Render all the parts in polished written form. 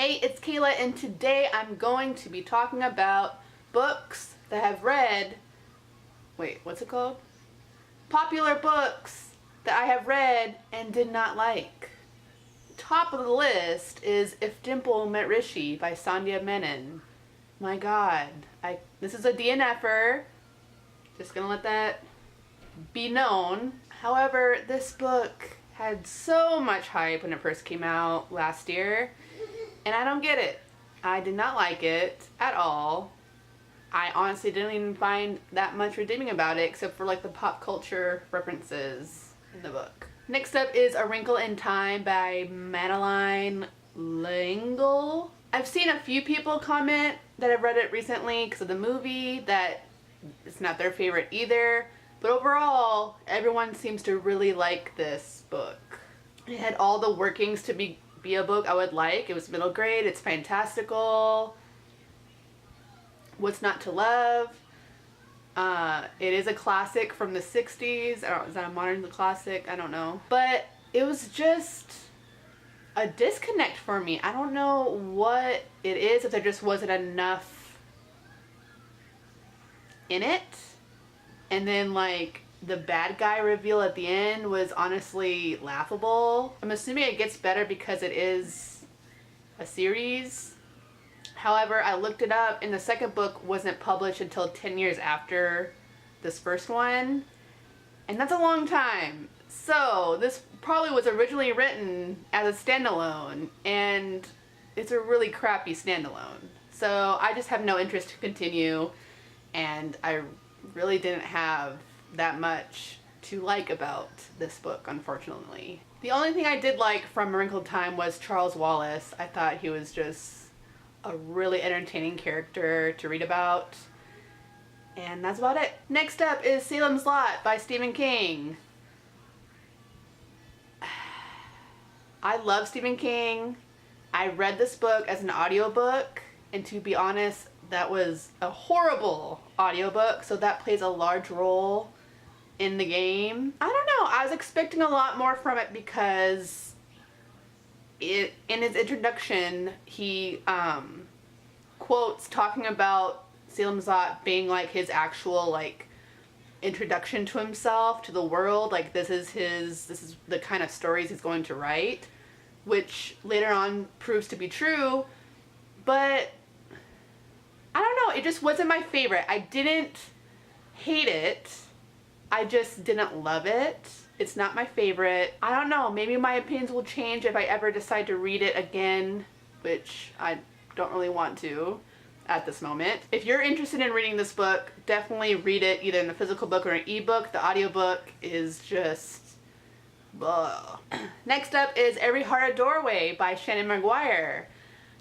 Hey, it's Kayla, and today I'm going to be talking about books that I've read. Wait, what's it called? Popular books that I have read and did not like. Top of the list is If Dimple Met Richie by Sandhya Menon. My god, this is a DNFer. Just gonna let that be known. However, this book had so much hype when it first came out last year, and I don't get it. I did not like it at all. I honestly didn't even find that much redeeming about it, except for like the pop culture references in the book. Next up is A Wrinkle in Time by Madeline L'Engle. I've seen a few people comment that have read it recently because of the movie that it's not their favorite either. But overall, everyone seems to really like this book. It had all the workings to be a book I would like. It was middle grade, it's fantastical. What's not to love? It is a classic from the 60s. I don't know, is that a modern classic? I don't know. But it was just a disconnect for me. I don't know what it is, if there just wasn't enough in it. And then like the bad guy reveal at the end was honestly laughable. I'm assuming it gets better because it is a series. However, I looked it up and the second book wasn't published until 10 years after this first one. And that's a long time. So this probably was originally written as a standalone, and it's a really crappy standalone. So I just have no interest to continue, and I really didn't have that much to like about this book, unfortunately. The only thing I did like from A Wrinkle in Time was Charles Wallace. I thought he was just a really entertaining character to read about. And that's about it. Next up is Salem's Lot by Stephen King. I love Stephen King. I read this book as an audiobook, and to be honest, that was a horrible audiobook, so that plays a large role in the game. I don't know, I was expecting a lot more from it because in his introduction, he quotes talking about Salem's Lot being like his actual like introduction to himself, to the world. Like this is the kind of stories he's going to write, which later on proves to be true. But I don't know, it just wasn't my favorite. I didn't hate it, I just didn't love it. It's not my favorite. I don't know, maybe my opinions will change if I ever decide to read it again, which I don't really want to at this moment. If you're interested in reading this book, definitely read it either in a physical book or an ebook. The audiobook is just blah. Next up is Every Heart a Doorway by Shannon McGuire.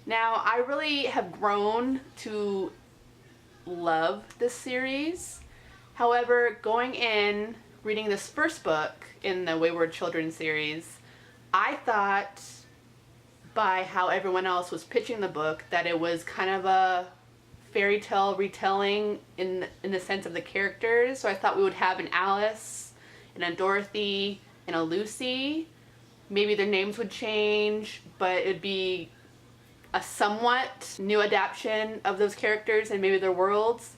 Now, I really have grown to love this series. However, going in, reading this first book in the Wayward Children series, I thought by how everyone else was pitching the book that it was kind of a fairy tale retelling in the sense of the characters. So I thought we would have an Alice and a Dorothy and a Lucy. Maybe their names would change, but it'd be a somewhat new adaptation of those characters and maybe their worlds.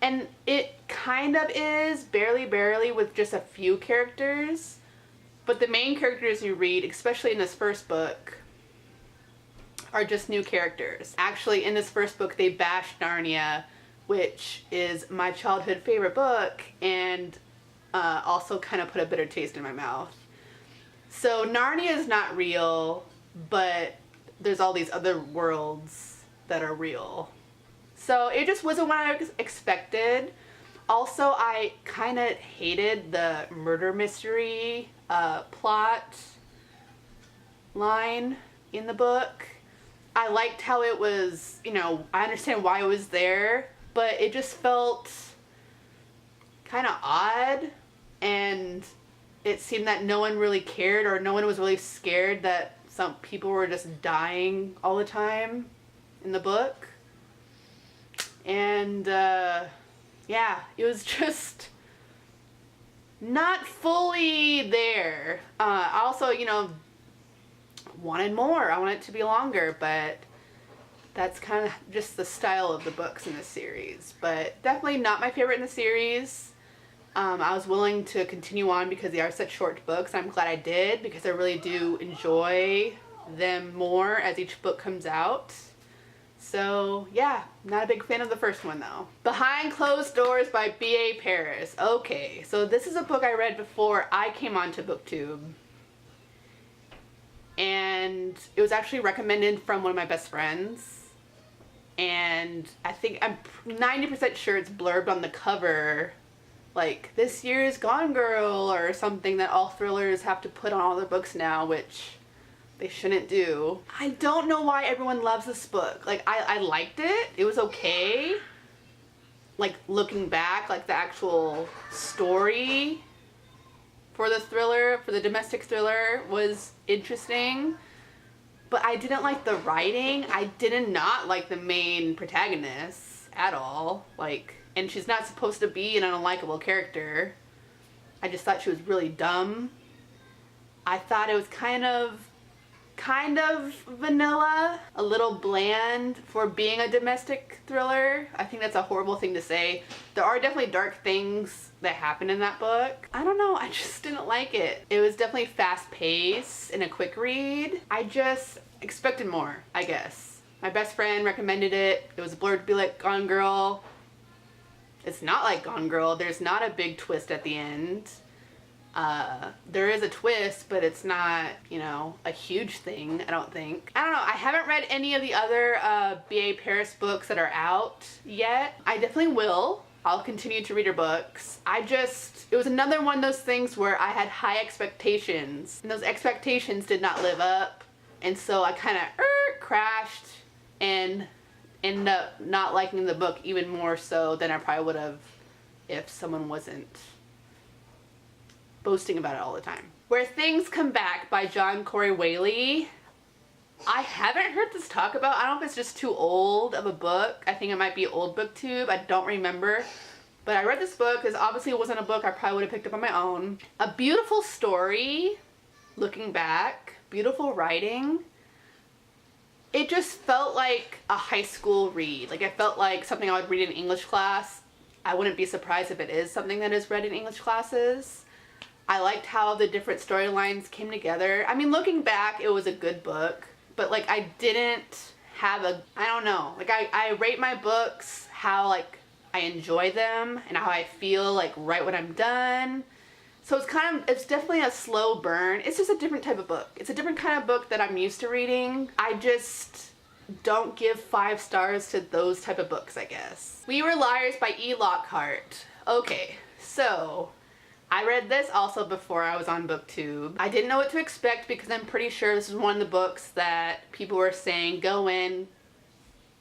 And it kind of is, barely, with just a few characters. But the main characters you read, especially in this first book, are just new characters. Actually, in this first book, they bash Narnia, which is my childhood favorite book, and also kind of put a bitter taste in my mouth. So Narnia is not real, but there's all these other worlds that are real. So it just wasn't what I expected. Also, I kind of hated the murder mystery plot line in the book. I liked how it was, you know, I understand why it was there, but it just felt kind of odd, and it seemed that no one really cared, or no one was really scared that some people were just dying all the time in the book. And yeah, it was just not fully there. Also, you know, wanted more. I wanted it to be longer, but that's kind of just the style of the books in this series. But definitely not my favorite in the series. I was willing to continue on because they are such short books. I'm glad I did because I really do enjoy them more as each book comes out. So yeah, not a big fan of the first one though. Behind Closed Doors by B.A. Paris. Okay, so this is a book I read before I came onto BookTube. And it was actually recommended from one of my best friends. And I'm 90% sure it's blurbed on the cover, like, this year's Gone Girl or something that all thrillers have to put on all their books now, which they shouldn't do. I don't know why everyone loves this book. Like, I liked it. It was okay. Like, looking back, like, the actual story for the thriller, for the domestic thriller, was interesting. But I didn't like the writing. I did not like the main protagonist at all. Like, and she's not supposed to be an unlikable character. I just thought she was really dumb. I thought it was kind of vanilla, a little bland for being a domestic thriller. I think that's a horrible thing to say. There are definitely dark things that happen in that book. I don't know, I just didn't like it. It was definitely fast-paced and a quick read. I just expected more, I guess. My best friend recommended it. It was blurred to be like Gone Girl. It's not like Gone Girl. There's not a big twist at the end. There is a twist, but it's not, you know, a huge thing, I don't think. I don't know, I haven't read any of the other B.A. Paris books that are out yet. I definitely will. I'll continue to read her books. It was another one of those things where I had high expectations, and those expectations did not live up, and so I kind of crashed and ended up not liking the book even more so than I probably would have if someone wasn't boasting about it all the time. Where Things Come Back by John Corey Whaley. I haven't heard this talk about. I don't know if it's just too old of a book. I think it might be old BookTube. I don't remember. But I read this book because obviously it wasn't a book I probably would have picked up on my own. A beautiful story, looking back. Beautiful writing. It just felt like a high school read. Like, it felt like something I would read in English class. I wouldn't be surprised if it is something that is read in English classes. I liked how the different storylines came together. I mean, looking back, it was a good book, but like I didn't have I don't know, like I rate my books how like I enjoy them and how I feel like right when I'm done. So it's definitely a slow burn. It's just a different type of book. It's a different kind of book that I'm used to reading. I just don't give 5 stars to those type of books, I guess. We Were Liars by E. Lockhart. Okay, so I read this also before I was on BookTube. I didn't know what to expect because I'm pretty sure this is one of the books that people were saying go in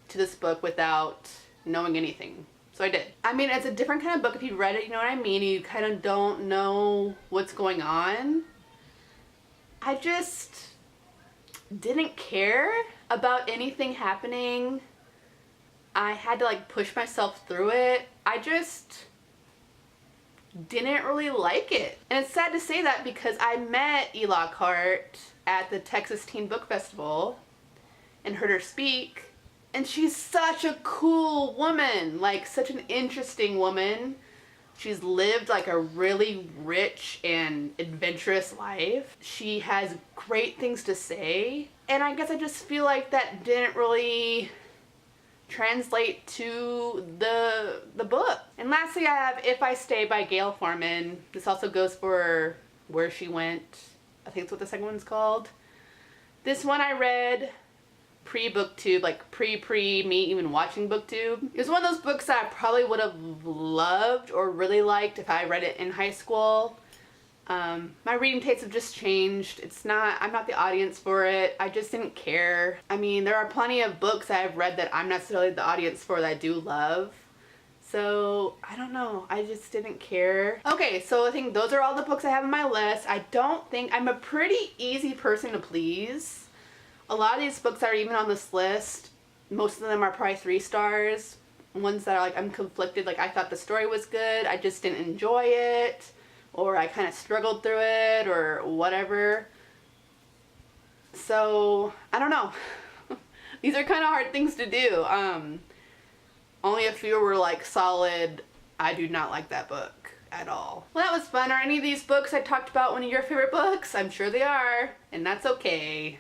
to this book without knowing anything. So I did. I mean, it's a different kind of book. If you read it, you know what I mean? You kind of don't know what's going on. I just didn't care about anything happening. I had to like push myself through it. I just didn't really like it. And it's sad to say that because I met E. Lockhart at the Texas Teen Book Festival and heard her speak, and she's such a cool woman, like such an interesting woman. She's lived like a really rich and adventurous life. She has great things to say, and I guess I just feel like that didn't really translate to the book. And lastly, I have If I Stay by Gail Forman. This also goes for Where She Went. I think that's what the second one's called. This one I read pre-BookTube, like pre-me even watching BookTube. It was one of those books that I probably would have loved or really liked if I read it in high school. My reading tastes have just changed. I'm not the audience for it. I just didn't care. I mean, there are plenty of books I've read that I'm not necessarily the audience for that I do love. So, I don't know. I just didn't care. Okay, so I think those are all the books I have on my list. I'm a pretty easy person to please. A lot of these books that are even on this list, most of them are probably 3 stars. Ones that are like, I'm conflicted, like I thought the story was good, I just didn't enjoy it, or I kind of struggled through it, or whatever. So, I don't know. These are kind of hard things to do. Only a few were like solid, I do not like that book at all. Well, that was fun. Are any of these books I talked about one of your favorite books? I'm sure they are, and that's okay.